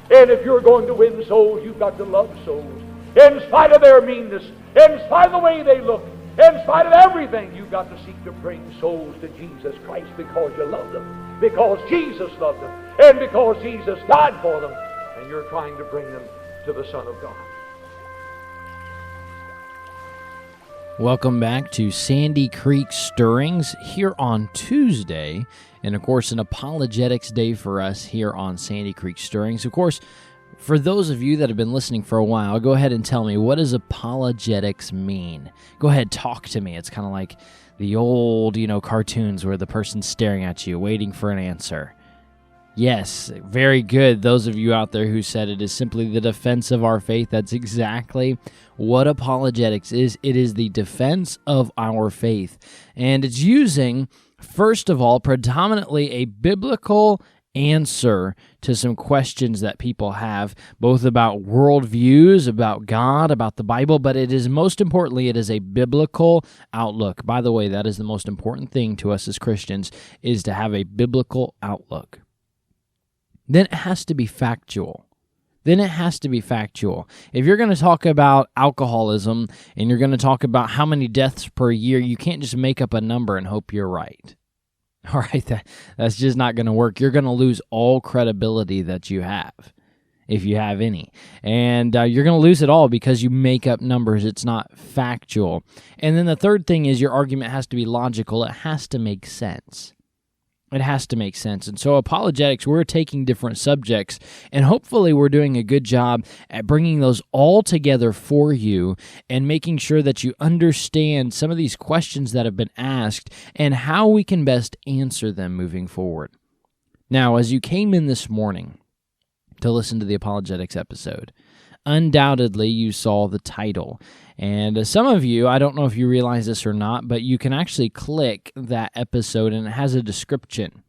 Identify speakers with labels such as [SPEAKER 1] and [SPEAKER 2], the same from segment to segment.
[SPEAKER 1] And if you're going to win souls, you've got to love souls. In spite of their meanness, in spite of the way they look, in spite of everything, you've got to seek to bring souls to Jesus Christ because you love them, because Jesus loved them, and because Jesus died for them, and you're trying to bring them to the Son of God.
[SPEAKER 2] Welcome back to Sandy Creek Stirrings here on Tuesday, and of course an apologetics day for us here on Sandy Creek Stirrings. Of course, for those of you that have been listening for a while, go ahead and tell me, what does apologetics mean? Go ahead, talk to me. It's kind of like the old, cartoons where the person's staring at you, waiting for an answer. Yes, very good. Those of you out there who said it is simply the defense of our faith, that's exactly what apologetics is. It is the defense of our faith. And it's using, first of all, predominantly a biblical answer to some questions that people have, both about worldviews, about God, about the Bible, but it is most importantly, it is a biblical outlook. By the way, that is the most important thing to us as Christians, is to have a biblical outlook. Then it has to be factual. If you're going to talk about alcoholism and you're going to talk about how many deaths per year, you can't just make up a number and hope you're right. All right, that's just not going to work. You're going to lose all credibility that you have, if you have any. And you're going to lose it all because you make up numbers. It's not factual. And then the third thing is your argument has to be logical. It has to make sense. And so apologetics, we're taking different subjects, and hopefully we're doing a good job at bringing those all together for you and making sure that you understand some of these questions that have been asked and how we can best answer them moving forward. Now, as you came in this morning to listen to the apologetics episode, undoubtedly you saw the title. And some of you, I don't know if you realize this or not, but you can actually click that episode and it has a description.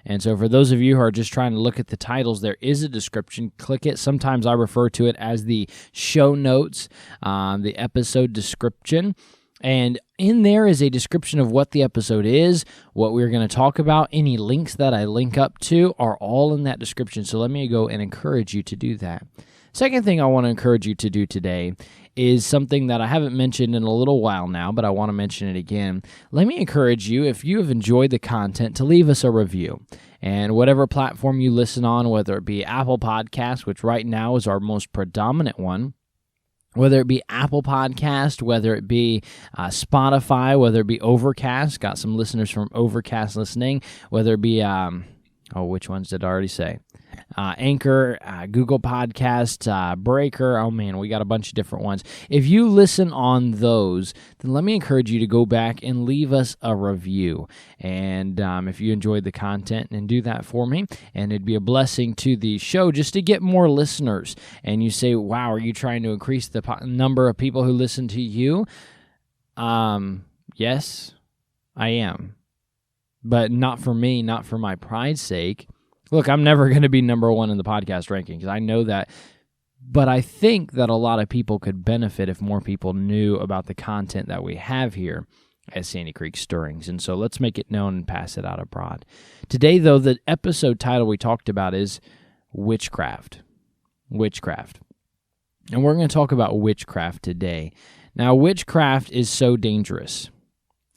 [SPEAKER 2] And so for those of you who are just trying to look at the titles, there is a description. Click it. Sometimes I refer to it as the show notes, the episode description. And in there is a description of what the episode is, what we're going to talk about. Any links that I link up to are all in that description. So let me go and encourage you to do that. Second thing I want to encourage you to do today is something that I haven't mentioned in a little while now, but I want to mention it again. Let me encourage you, if you have enjoyed the content, to leave us a review. And whatever platform you listen on, whether it be Apple Podcasts, which right now is our most predominant one, whether it be Apple Podcast, whether it be Spotify, whether it be Overcast, got some listeners from Overcast listening, whether it be, which ones did I already say? Anchor, Google Podcasts, Breaker. Oh man, we got a bunch of different ones. If you listen on those, then let me encourage you to go back and leave us a review. And if you enjoyed the content, and do that for me, and it'd be a blessing to the show just to get more listeners. And you say, wow, are you trying to increase the number of people who listen to you? Yes, I am. But not for me, not for my pride's sake. Look, I'm never going to be number one in the podcast rankings. I know that. But I think that a lot of people could benefit if more people knew about the content that we have here at Sandy Creek Stirrings. And so let's make it known and pass it out abroad. Today, though, the episode title we talked about is Witchcraft. Witchcraft. And we're going to talk about witchcraft today. Now, witchcraft is so dangerous.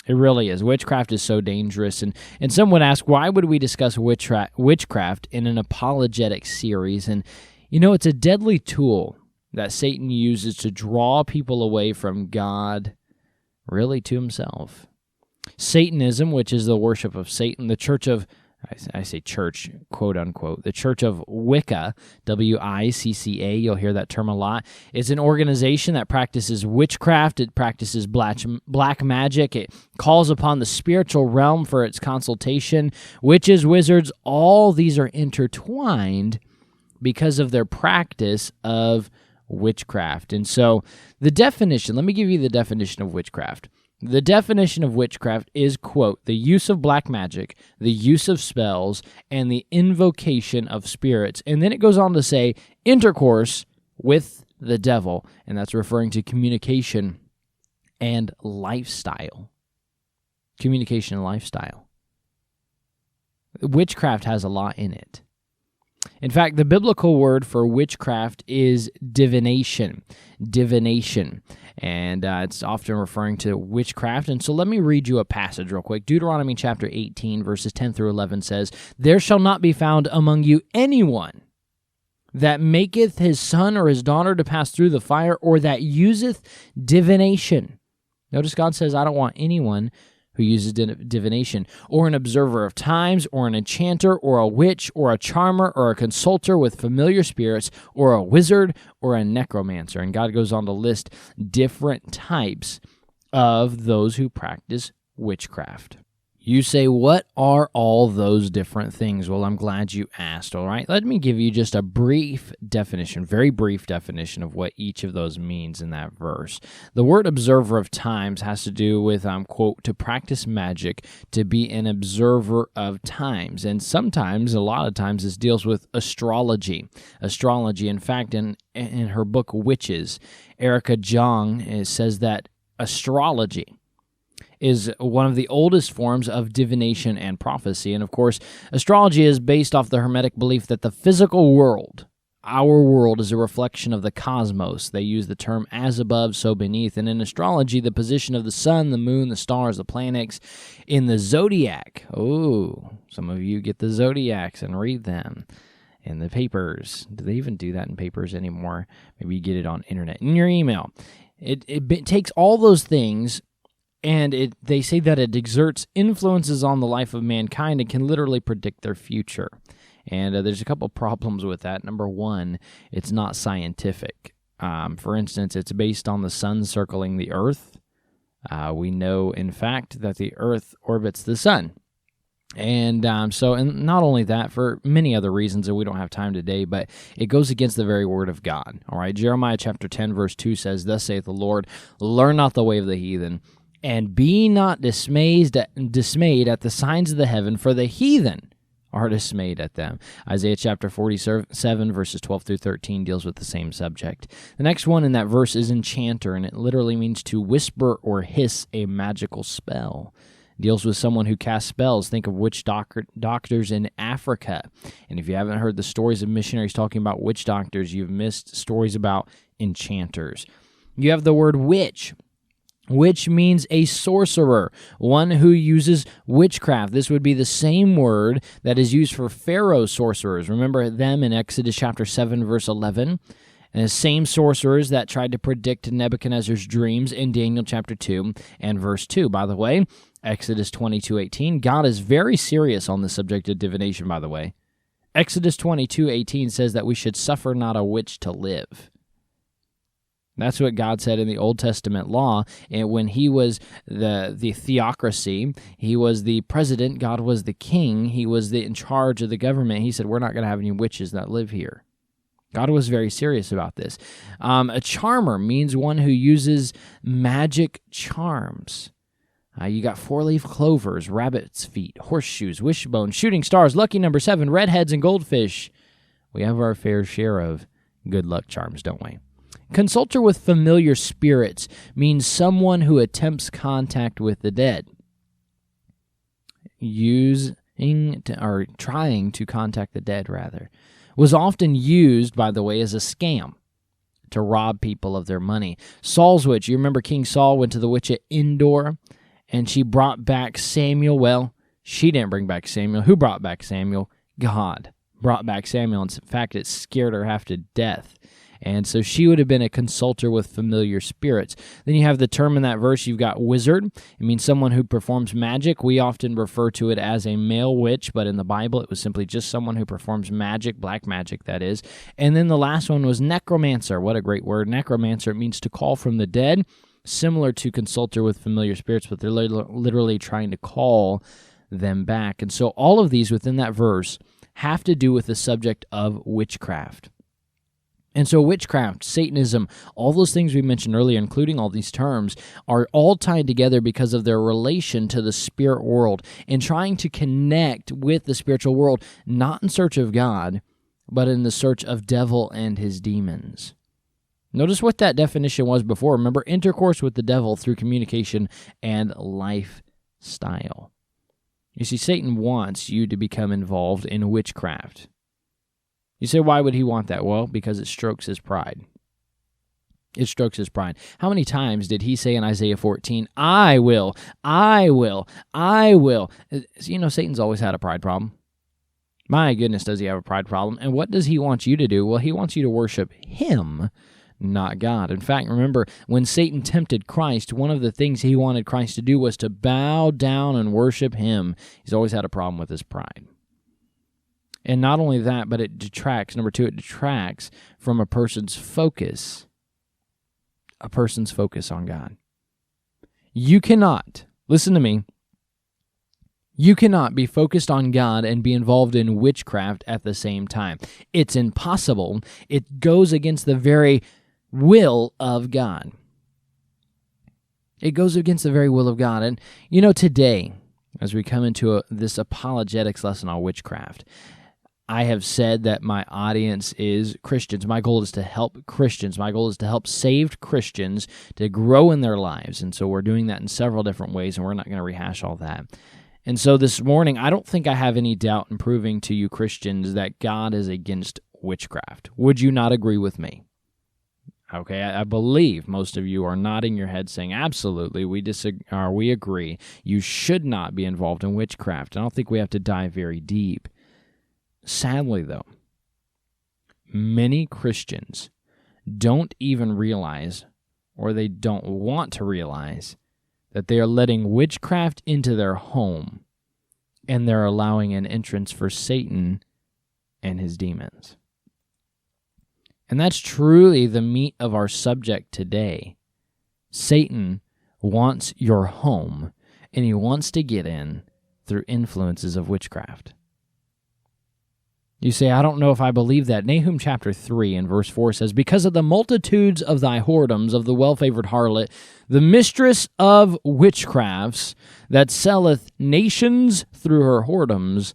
[SPEAKER 2] It really is. Witchcraft is so dangerous. And some would ask, why would we discuss witchcraft in an apologetic series? And, it's a deadly tool that Satan uses to draw people away from God, really to himself. Satanism, which is the worship of Satan, the church of, I say church, quote unquote, the Church of Wicca, W-I-C-C-A, you'll hear that term a lot. It's an organization that practices witchcraft. It practices black magic. It calls upon the spiritual realm for its consultation. Witches, wizards, all these are intertwined because of their practice of witchcraft. And so the definition, let me give you the definition of witchcraft. The definition of witchcraft is, quote, the use of black magic, the use of spells, and the invocation of spirits. And then it goes on to say intercourse with the devil, and that's referring to communication and lifestyle. Communication and lifestyle. Witchcraft has a lot in it. In fact, the biblical word for witchcraft is divination. Divination. And it's often referring to witchcraft. And so let me read you a passage real quick. Deuteronomy chapter 18, verses 10 through 11 says, "There shall not be found among you anyone that maketh his son or his daughter to pass through the fire, or that useth divination." Notice God says, I don't want anyone who uses divination, or an observer of times, or an enchanter, or a witch, or a charmer, or a consulter with familiar spirits, or a wizard, or a necromancer. And God goes on to list different types of those who practice witchcraft. You say, what are all those different things? Well, I'm glad you asked, all right? Let me give you just a brief definition, very brief definition of what each of those means in that verse. The word observer of times has to do with, quote, to practice magic, to be an observer of times. And sometimes, a lot of times, this deals with astrology. Astrology, in fact, in her book, Witches, Erica Jong says that astrology is one of the oldest forms of divination and prophecy. And of course, astrology is based off the Hermetic belief that the physical world, our world, is a reflection of the cosmos. They use the term as above, so beneath. And in astrology, the position of the sun, the moon, the stars, the planets in the zodiac. Oh, some of you get the zodiacs and read them in the papers. Do they even do that in papers anymore? Maybe you get it on internet, in your email. It takes all those things, and they say that it exerts influences on the life of mankind and can literally predict their future. And there's a couple problems with that. Number one, it's not scientific. For instance, it's based on the sun circling the earth. We know, in fact, that the earth orbits the sun. And and not only that, for many other reasons that we don't have time today, but it goes against the very word of God. All right, Jeremiah chapter 10, verse 2 says, "Thus saith the Lord, learn not the way of the heathen, and be not dismayed at the signs of the heaven, for the heathen are dismayed at them." Isaiah chapter 47, verses 12 through 13 deals with the same subject. The next one in that verse is enchanter, and it literally means to whisper or hiss a magical spell. It deals with someone who casts spells. Think of witch doctors in Africa. And if you haven't heard the stories of missionaries talking about witch doctors, you've missed stories about enchanters. You have the word witch, which means a sorcerer, one who uses witchcraft. This would be the same word that is used for Pharaoh's sorcerers. Remember them in Exodus chapter 7, verse 11? And the same sorcerers that tried to predict Nebuchadnezzar's dreams in Daniel chapter 2 and verse 2. By the way, Exodus 22:18, God is very serious on the subject of divination, by the way. Exodus 22:18 says that we should suffer not a witch to live. That's what God said in the Old Testament law. And when he was the theocracy, he was the president, God was the king, he was in charge of the government. He said, we're not going to have any witches that live here. God was very serious about this. A charmer means one who uses magic charms. You got four-leaf clovers, rabbit's feet, horseshoes, wishbone, shooting stars, lucky number 7, redheads, and goldfish. We have our fair share of good luck charms, don't we? Consulter with familiar spirits means someone who attempts contact with the dead. Trying to contact the dead, rather. Was often used, by the way, as a scam to rob people of their money. Saul's witch. You remember King Saul went to the witch at Endor, and she brought back Samuel. Well, she didn't bring back Samuel. Who brought back Samuel? God brought back Samuel. In fact, it scared her half to death. And so she would have been a consulter with familiar spirits. Then you have the term in that verse, you've got wizard. It means someone who performs magic. We often refer to it as a male witch, but in the Bible it was simply just someone who performs magic, black magic that is. And then the last one was necromancer. What a great word. Necromancer, it means to call from the dead, similar to consulter with familiar spirits, but they're literally trying to call them back. And so all of these within that verse have to do with the subject of witchcraft. And so witchcraft, Satanism, all those things we mentioned earlier, including all these terms, are all tied together because of their relation to the spirit world and trying to connect with the spiritual world, not in search of God, but in the search of devil and his demons. Notice what that definition was before. Remember, intercourse with the devil through communication and lifestyle. You see, Satan wants you to become involved in witchcraft. You say, why would he want that? Well, because it strokes his pride. It strokes his pride. How many times did he say in Isaiah 14, I will, I will, I will? You know, Satan's always had a pride problem. My goodness, does he have a pride problem? And what does he want you to do? Well, he wants you to worship him, not God. In fact, remember, when Satan tempted Christ, one of the things he wanted Christ to do was to bow down and worship him. He's always had a problem with his pride. And not only that, but it detracts, number two, it detracts from a person's focus on God. You cannot, listen to me, you cannot be focused on God and be involved in witchcraft at the same time. It's impossible. It goes against the very will of God. It goes against the very will of God. And, you know, today, as we come into this apologetics lesson on witchcraft, I have said that my audience is Christians. My goal is to help Christians. My goal is to help saved Christians to grow in their lives. And so we're doing that in several different ways, and we're not going to rehash all that. And so this morning, I don't think I have any doubt in proving to you Christians that God is against witchcraft. Would you not agree with me? Okay, I believe most of you are nodding your head saying, absolutely, we disagree, or we agree. You should not be involved in witchcraft. I don't think we have to dive very deep. Sadly, though, many Christians don't even realize, or they don't want to realize, that they are letting witchcraft into their home, and they're allowing an entrance for Satan and his demons. And that's truly the meat of our subject today. Satan wants your home, and he wants to get in through influences of witchcraft. You say, I don't know if I believe that. Nahum chapter 3 and verse 4 says, because of the multitudes of thy whoredoms, of the well-favored harlot, the mistress of witchcrafts, that selleth nations through her whoredoms.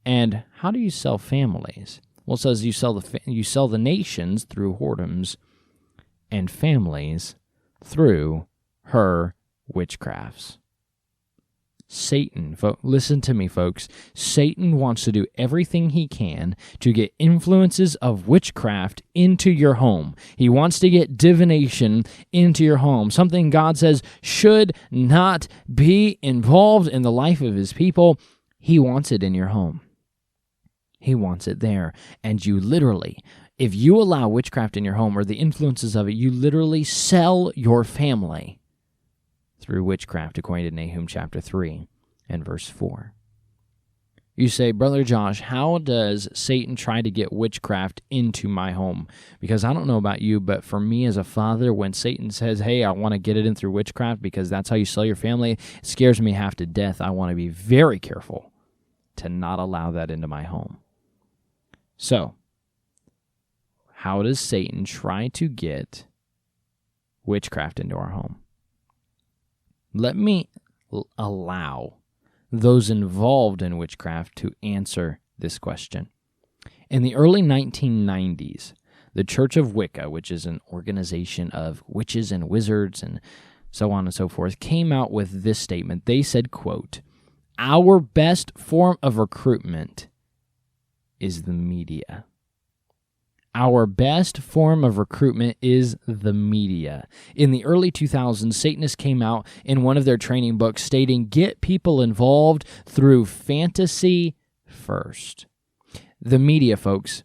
[SPEAKER 2] And how do you sell families? Well, it says you sell the nations through whoredoms, and families through her witchcrafts. Satan, listen to me, folks. Satan wants to do everything he can to get influences of witchcraft into your home. He wants to get divination into your home, something God says should not be involved in the life of his people. He wants it in your home. He wants it there. And you literally, if you allow witchcraft in your home or the influences of it, you literally sell your family through witchcraft, according to Nahum chapter 3 and verse 4. You say, Brother Josh, how does Satan try to get witchcraft into my home? Because I don't know about you, but for me as a father, when Satan says, hey, I want to get it in through witchcraft because that's how you sell your family, it scares me half to death. I want to be very careful to not allow that into my home. So, how does Satan try to get witchcraft into our home? Let me allow those involved in witchcraft to answer this question. In the early 1990s, the Church of Wicca, which is an organization of witches and wizards and so on and so forth, came out with this statement. They said, quote, our best form of recruitment is the media. Our best form of recruitment is the media. In the early 2000s, Satanists came out in one of their training books stating, get people involved through fantasy first. The media, folks,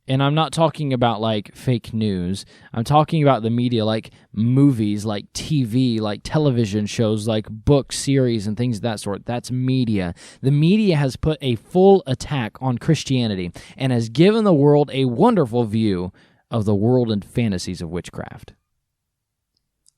[SPEAKER 2] and I'm not talking about like fake news. I'm talking about the media like movies, like TV, like television shows, like book series and things of that sort. That's media. The media has put a full attack on Christianity and has given the world a wonderful view of the world and fantasies of witchcraft.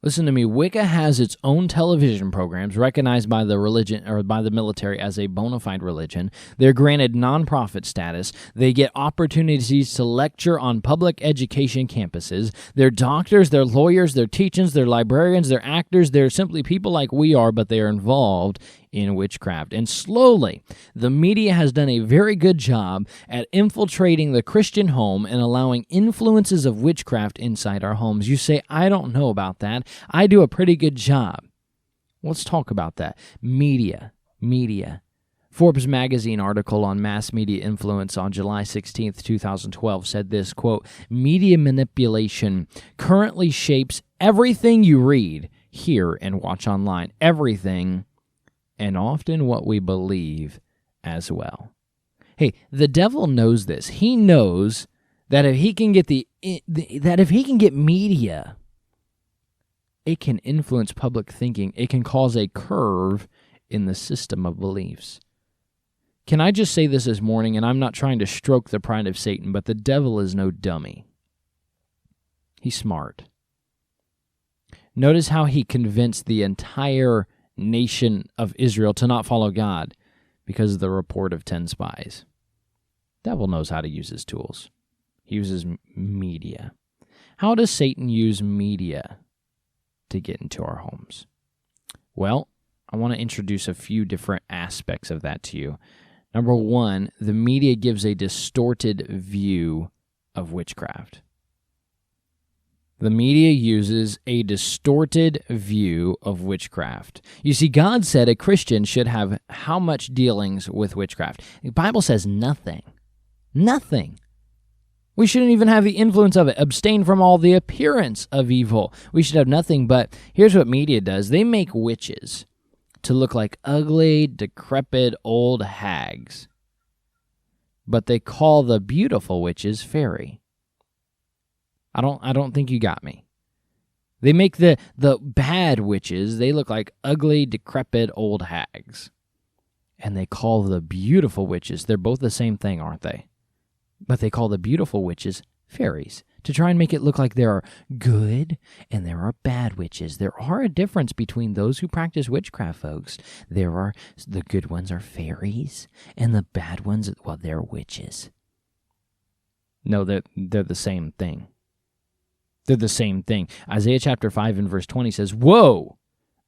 [SPEAKER 2] Listen to me, Wicca has its own television programs recognized by the religion or by the military as a bona fide religion. They're granted nonprofit status. They get opportunities to lecture on public education campuses. They're doctors, they're lawyers, they're teachers, they're librarians, they're actors. They're simply people like we are, but they are involved in witchcraft. And slowly, the media has done a very good job at infiltrating the Christian home and allowing influences of witchcraft inside our homes. You say, I don't know about that. I do a pretty good job. Let's talk about that. Media. Forbes magazine article on mass media influence on July 16th, 2012 said this, quote, "Media manipulation currently shapes everything you read, hear, and watch online. Everything, and often what we believe as well." Hey, the devil knows this. He knows that if he can get media, it can influence public thinking. It can cause a curve in the system of beliefs. Can I just say this morning, and I'm not trying to stroke the pride of Satan, but the devil is no dummy. He's smart. Notice how he convinced the entire nation of Israel to not follow God because of the report of 10 spies. The devil knows how to use his tools. He uses media. How does Satan use media to get into our homes? Well, I want to introduce a few different aspects of that to you. Number one, the media gives a distorted view of witchcraft. The media uses a distorted view of witchcraft. You see, God said a Christian should have how much dealings with witchcraft? The Bible says nothing. Nothing. We shouldn't even have the influence of it. Abstain from all the appearance of evil. We should have nothing, but here's what media does. They make witches to look like ugly, decrepit, old hags. But they call the beautiful witches fairy. I don't think you got me. They make the bad witches, they look like ugly, decrepit, old hags. And they call the beautiful witches, they're both the same thing, aren't they? But they call the beautiful witches fairies to try and make it look like there are good and there are bad witches. There are a difference between those who practice witchcraft, folks. The good ones are fairies, and the bad ones, well, they're witches. No, they're the same thing. They're the same thing. Isaiah chapter 5 and verse 20 says, "Woe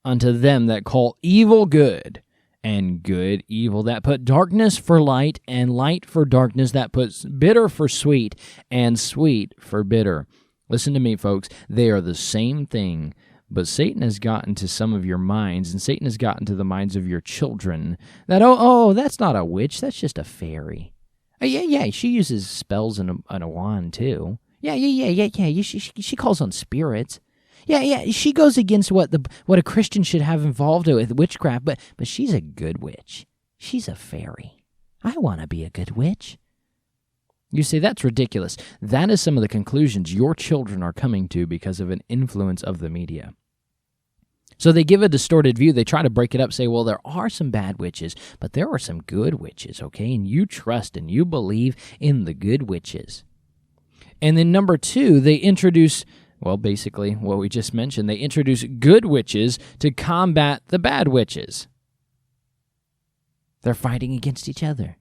[SPEAKER 2] unto them that call evil good, and good evil, that put darkness for light, and light for darkness, that puts bitter for sweet, and sweet for bitter." Listen to me, folks. They are the same thing, but Satan has gotten to some of your minds, and Satan has gotten to the minds of your children, that, oh, that's not a witch, that's just a fairy. Yeah, she uses spells and a wand, too. Yeah, she calls on spirits. Yeah, she goes against what a Christian should have involved with witchcraft, but she's a good witch. She's a fairy. I want to be a good witch. You say, that's ridiculous. That is some of the conclusions your children are coming to because of an influence of the media. So they give a distorted view. They try to break it up, say, well, there are some bad witches, but there are some good witches, okay? And you trust and you believe in the good witches. And then number two, they introduce, well, basically what we just mentioned, they introduce good witches to combat the bad witches. They're fighting against each other,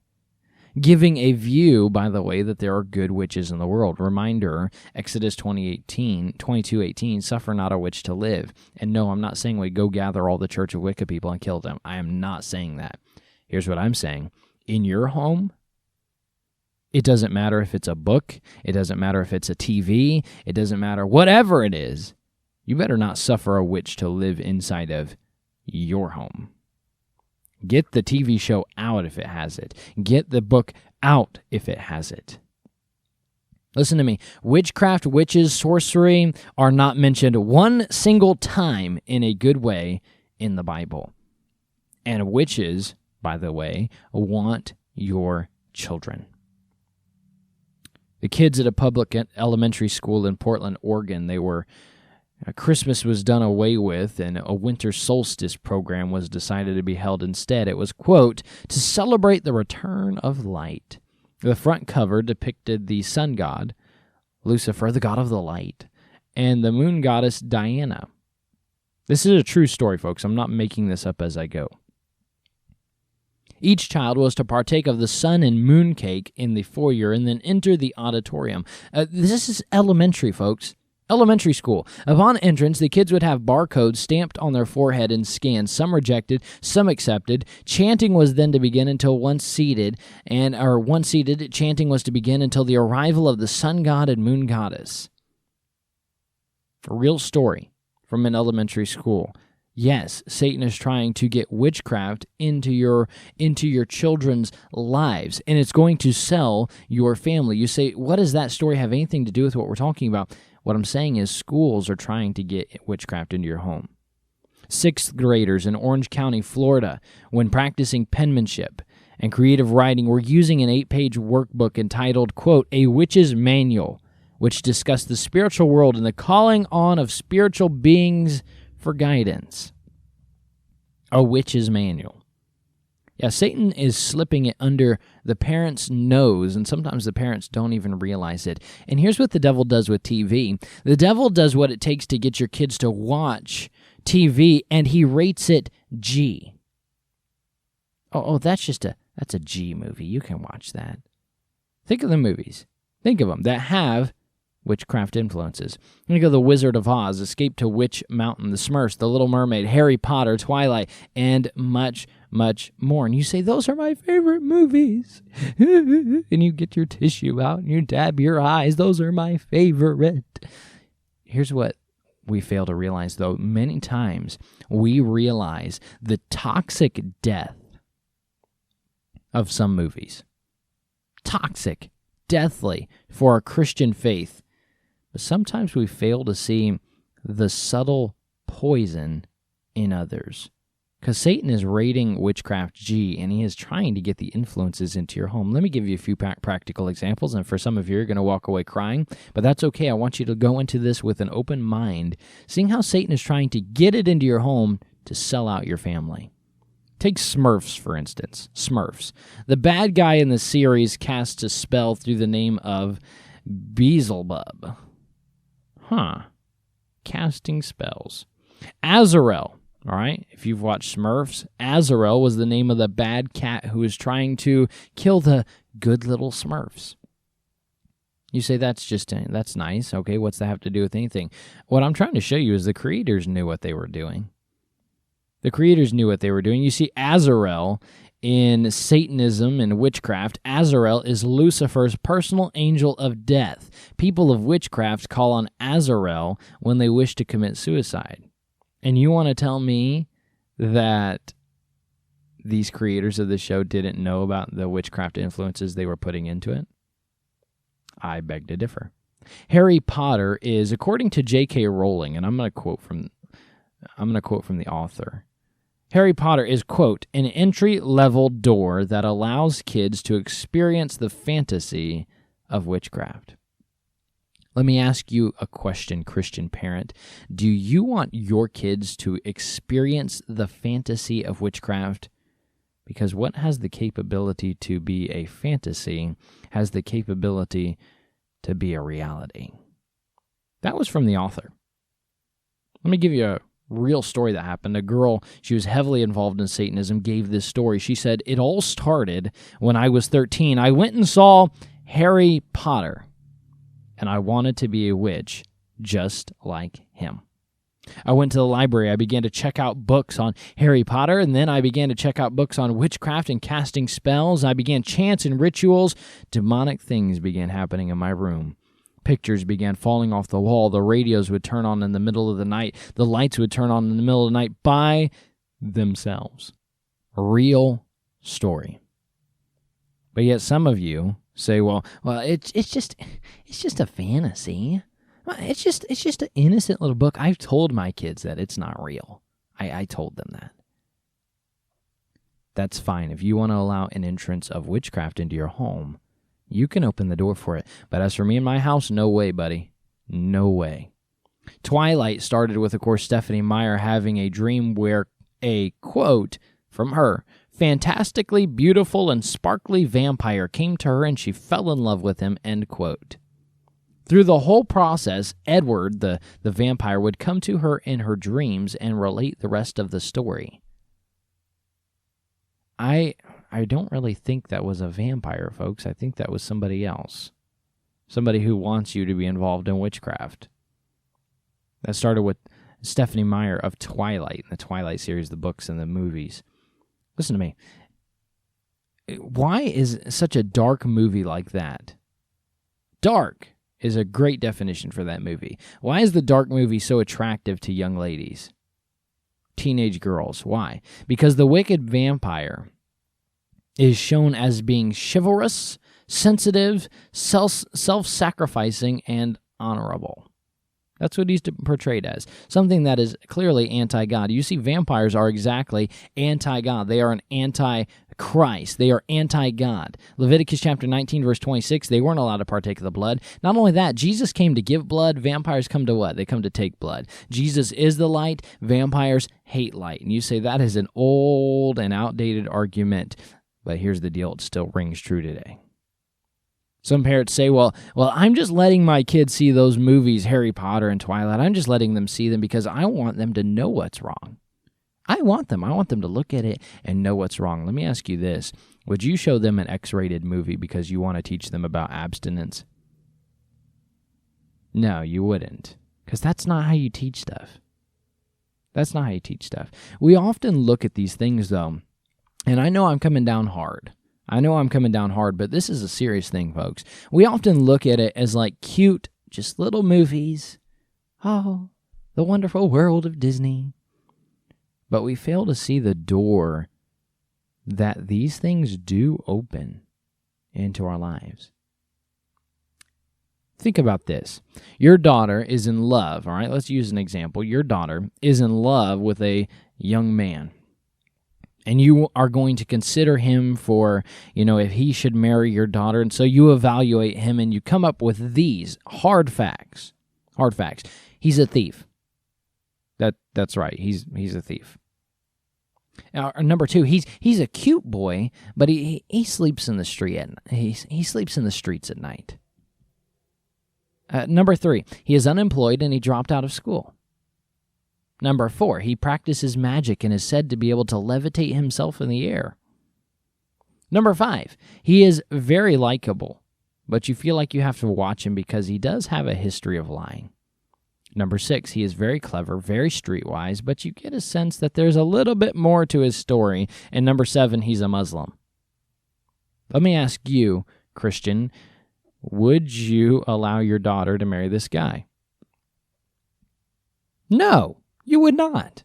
[SPEAKER 2] giving a view, by the way, that there are good witches in the world. Reminder, Exodus 22:18, "Suffer not a witch to live." And no, I'm not saying we go gather all the Church of Wicca people and kill them. I am not saying that. Here's what I'm saying. In your home, it doesn't matter if it's a book, it doesn't matter if it's a TV, it doesn't matter, whatever it is, you better not suffer a witch to live inside of your home. Get the TV show out if it has it. Get the book out if it has it. Listen to me. Witchcraft, witches, sorcery are not mentioned one single time in a good way in the Bible. And witches, by the way, want your children. The kids at a public elementary school in Portland, Oregon, Christmas was done away with, and a winter solstice program was decided to be held instead. It was, quote, to celebrate the return of light. The front cover depicted the sun god, Lucifer, the god of the light, and the moon goddess, Diana. This is a true story, folks. I'm not making this up as I go. Each child was to partake of the sun and moon cake in the foyer and then enter the auditorium. This is elementary, folks. Elementary school. Upon entrance, the kids would have barcodes stamped on their forehead and scanned. Some rejected, some accepted. Chanting was then to begin until once seated, chanting was to begin until the arrival of the sun god and moon goddess. A real story from an elementary school. Yes, Satan is trying to get witchcraft into your children's lives, and it's going to sell your family. You say, what does that story have anything to do with what we're talking about? What I'm saying is schools are trying to get witchcraft into your home. Sixth graders in Orange County, Florida, when practicing penmanship and creative writing, were using an 8-page workbook entitled, quote, A Witch's Manual, which discussed the spiritual world and the calling on of spiritual beings for guidance. A witch's manual. Yeah, Satan is slipping it under the parents' nose, and sometimes the parents don't even realize it. And here's what the devil does with TV. The devil does what it takes to get your kids to watch TV, and he rates it G. Oh, that's a G movie. You can watch that. Think of the movies. Think of them that have witchcraft influences. Think of The Wizard of Oz, Escape to Witch Mountain, The Smurfs, The Little Mermaid, Harry Potter, Twilight, and much, much more. And you say, those are my favorite movies. And you get your tissue out and you dab your eyes. Those are my favorite. Here's what we fail to realize, though. Many times we realize the toxic death of some movies. Toxic, deathly for our Christian faith. But sometimes we fail to see the subtle poison in others. Because Satan is rating witchcraft G, and he is trying to get the influences into your home. Let me give you a few practical examples, and for some of you, you're going to walk away crying. But that's okay. I want you to go into this with an open mind, seeing how Satan is trying to get it into your home to sell out your family. Take Smurfs, for instance. Smurfs. The bad guy in the series casts a spell through the name of Beelzebub. Casting spells. Azrael. All right, if you've watched Smurfs, Azrael was the name of the bad cat who was trying to kill the good little Smurfs. You say, that's nice. Okay, what's that have to do with anything? What I'm trying to show you is the creators knew what they were doing. The creators knew what they were doing. You see, Azrael in Satanism and witchcraft, Azrael is Lucifer's personal angel of death. People of witchcraft call on Azrael when they wish to commit suicide. And you want to tell me that these creators of the show didn't know about the witchcraft influences they were putting into it? I beg to differ. Harry Potter is, according to J.K. Rowling, and I'm going to quote from the author. Harry Potter is, quote, an entry-level door that allows kids to experience the fantasy of witchcraft. Let me ask you a question, Christian parent. Do you want your kids to experience the fantasy of witchcraft? Because what has the capability to be a fantasy has the capability to be a reality. That was from the author. Let me give you a real story that happened. A girl, she was heavily involved in Satanism, gave this story. She said, it all started when I was 13. I went and saw Harry Potter, and I wanted to be a witch just like him. I went to the library. I began to check out books on Harry Potter, and then I began to check out books on witchcraft and casting spells. I began chants and rituals. Demonic things began happening in my room. Pictures began falling off the wall. The radios would turn on in the middle of the night. The lights would turn on in the middle of the night by themselves. Real story. But yet some of you say, well, it's just a fantasy. It's just an innocent little book. I've told my kids that it's not real. I told them that. That's fine. If you want to allow an entrance of witchcraft into your home, you can open the door for it. But as for me and my house, no way, buddy. No way. Twilight started with, of course, Stephanie Meyer having a dream where a quote from her, fantastically beautiful and sparkly vampire came to her and she fell in love with him, end quote. Through the whole process, Edward, the vampire, would come to her in her dreams and relate the rest of the story. I don't really think that was a vampire, folks. I think that was somebody else. Somebody who wants you to be involved in witchcraft. That started with Stephanie Meyer of Twilight, the Twilight series, the books and the movies. Listen to me. Why is such a dark movie like that? Dark is a great definition for that movie. Why is the dark movie so attractive to young ladies? teenage girls. Why? Because the wicked vampire is shown as being chivalrous, sensitive, self-sacrificing, and honorable. That's what he's portrayed as. Something that is clearly anti-God. You see, vampires are exactly anti-God. They are an anti-Christ. They are anti-God. Leviticus chapter 19, verse 26, they weren't allowed to partake of the blood. Not only that, Jesus came to give blood. Vampires come to what? They come to take blood. Jesus is the light. Vampires hate light. And you say that is an old and outdated argument. But here's the deal. It still rings true today. Some parents say, well, I'm just letting my kids see those movies, Harry Potter and Twilight. I'm just letting them see them because I want them to know what's wrong. I want them to look at it and know what's wrong. Let me ask you this. Would you show them an X-rated movie because you want to teach them about abstinence? No, you wouldn't. Because that's not how you teach stuff. That's not how you teach stuff. We often look at these things, though, and I know I'm coming down hard. But this is a serious thing, folks. We often look at it as like cute, just little movies. Oh, the wonderful world of Disney. But we fail to see the door that these things do open into our lives. Think about this. Your daughter is in love, all right? Let's use an example. Your daughter is in love with a young man. And you are going to consider him for, if he should marry your daughter. And so you evaluate him and you come up with these hard facts. Hard facts. He's a thief. That's right. He's a thief. Number two, he's a cute boy, but he sleeps in the street. He sleeps in the streets at night. Number three, he is unemployed and he dropped out of school. Number four, he practices magic and is said to be able to levitate himself in the air. Number five, he is very likable, but you feel like you have to watch him because he does have a history of lying. Number six, he is very clever, very streetwise, but you get a sense that there's a little bit more to his story. And number seven, he's a Muslim. Let me ask you, Christian, would you allow your daughter to marry this guy? No. You would not.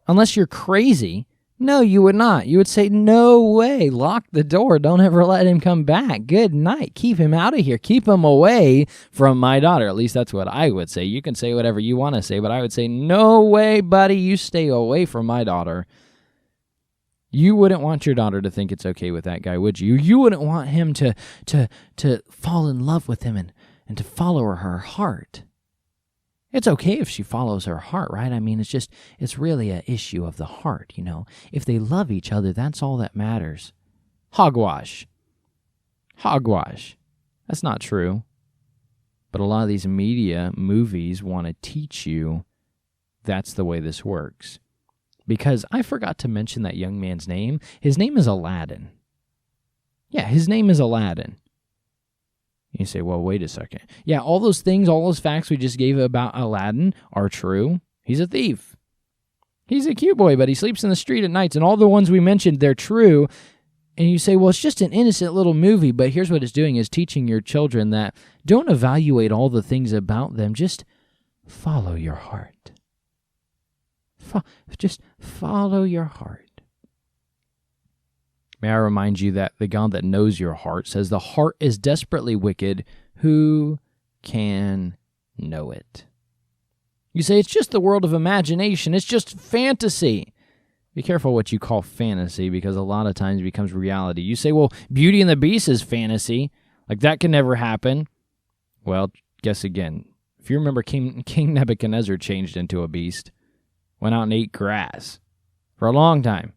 [SPEAKER 2] Unless you're crazy, no, you would not. You would say, no way, lock the door, don't ever let him come back. Good night, keep him out of here, keep him away from my daughter. At least that's what I would say. You can say whatever you want to say, but I would say, no way, buddy, you stay away from my daughter. You wouldn't want your daughter to think it's okay with that guy, would you? You wouldn't want him to fall in love with him and to follow her heart. It's okay if she follows her heart, right? I mean, it's really an issue of the heart, If they love each other, that's all that matters. Hogwash. That's not true. But a lot of these movies want to teach you that's the way this works. Because I forgot to mention that young man's name. His name is Aladdin. Yeah, his name is Aladdin. You say, well, wait a second. Yeah, all those things, all those facts we just gave about Aladdin are true. He's a thief. He's a cute boy, but he sleeps in the street at nights. And all the ones we mentioned, they're true. And you say, well, it's just an innocent little movie. But here's what it's doing is teaching your children that don't evaluate all the things about them. Just follow your heart. Just follow your heart. May I remind you that the God that knows your heart says the heart is desperately wicked. Who can know it? You say it's just the world of imagination. It's just fantasy. Be careful what you call fantasy because a lot of times it becomes reality. You say, well, Beauty and the Beast is fantasy. Like that can never happen. Well, guess again. If you remember, King Nebuchadnezzar changed into a beast. Went out and ate grass. For a long time.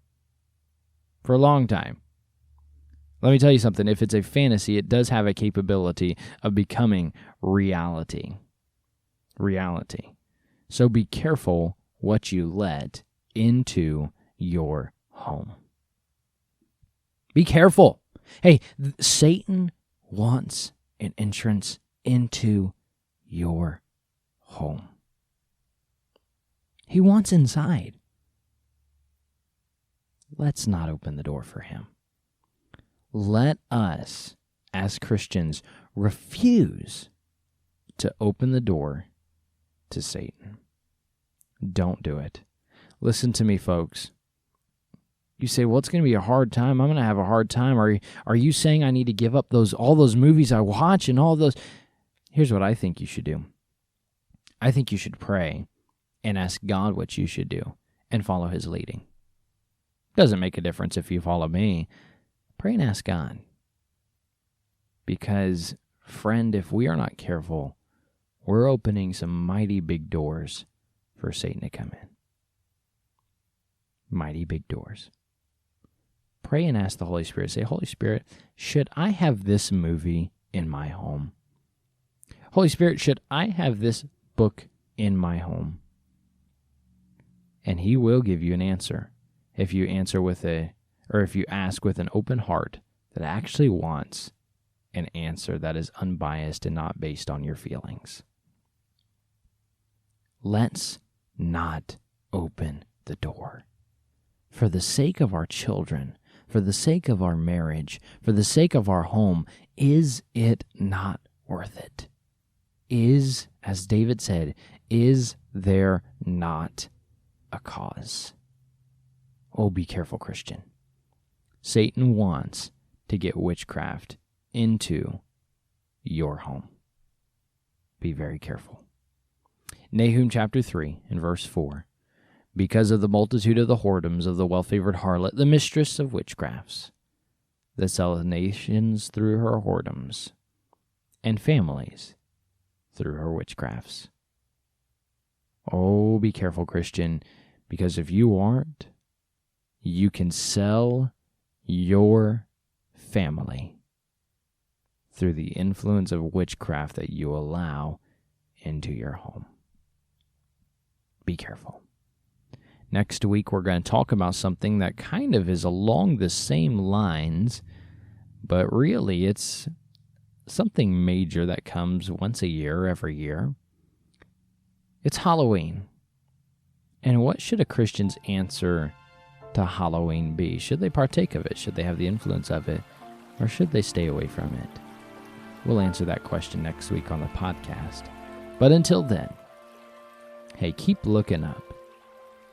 [SPEAKER 2] Let me tell you something. If it's a fantasy, it does have a capability of becoming reality. So be careful what you let into your home. Be careful. Hey, Satan wants an entrance into your home. He wants inside. Let's not open the door for him. Let us, as Christians, refuse to open the door to Satan. Don't do it. Listen to me, folks. You say, well, it's going to be a hard time. I'm going to have a hard time. Are you saying I need to give up all those movies I watch and all those? Here's what I think you should do. I think you should pray and ask God what you should do and follow his leading. Doesn't make a difference if you follow me. Pray and ask God. Because, friend, if we are not careful, we're opening some mighty big doors for Satan to come in. Mighty big doors. Pray and ask the Holy Spirit. Say, Holy Spirit, should I have this movie in my home? Holy Spirit, should I have this book in my home? And he will give you an answer if you answer if you ask with an open heart that actually wants an answer that is unbiased and not based on your feelings. Let's not open the door. For the sake of our children, for the sake of our marriage, for the sake of our home, is it not worth it? As David said, is there not a cause? Oh, be careful, Christian. Satan wants to get witchcraft into your home. Be very careful. Nahum chapter 3 and verse 4. Because of the multitude of the whoredoms of the well-favored harlot, the mistress of witchcrafts, that selleth nations through her whoredoms, and families through her witchcrafts. Oh, be careful, Christian, because if you aren't, you can sell your family through the influence of witchcraft that you allow into your home. Be careful. Next week, we're going to talk about something that kind of is along the same lines, but really it's something major that comes once a year, every year. It's Halloween. And what should a Christian's answer to Halloween be? Should they partake of it? Should they have the influence of it? Or should they stay away from it? We'll answer that question next week on the podcast. But until then, hey, keep looking up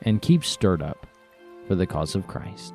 [SPEAKER 2] and keep stirred up for the cause of Christ.